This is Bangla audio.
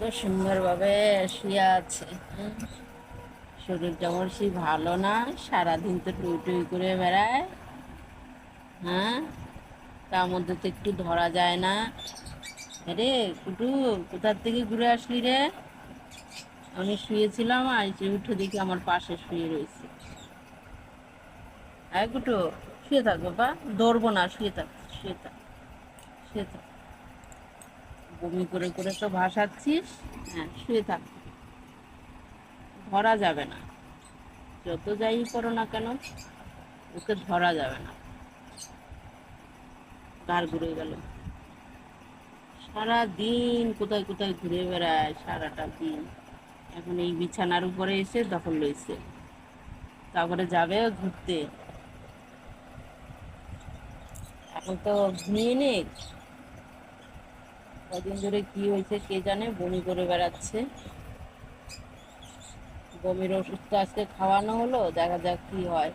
তো সুন্দরভাবে শুয়ে আছে। হুম, শরীরটা আমার সেই ভালো না, সারাদিন তো টুই টুই করে বেড়ায়। হ্যাঁ, তার মধ্যে তো একটু ধরা যায় না। রে কুটু, কোথার থেকে ঘুরে আসলি রে? আমি শুয়েছিলাম আর এসে উঠে দেখি আমার পাশে শুয়ে রয়েছে। হ্যাঁ কুটু, শুয়ে থাক বাবা, দৌড়বো না, শুয়ে থাক, শুয়ে থাক, শুয়ে থাক। বমি করে করে তো ভাসাচ্ছিস। হ্যাঁ, শুয়ে থাক, ধরা যাবে না। যত যাই করো না কেন, ওকে ধরা যাবে না। ঘাড় ঘুরে গেল। সারা দিন কোথায় কোথায় ঘুরে বেড়ায় সারাটা দিন। এখন এই বিছানার উপরে এসে দখল লইছে, তারপরে যাবে ঘুরতে। এখন তো ঘুমিয়ে নে। কদিন ধরে কি হয়েছে কে জানে, বমি করে বেড়াচ্ছে। বমির ওষুধ তো আজকে খাওয়ানো হলো, দেখা যাক কি হয়।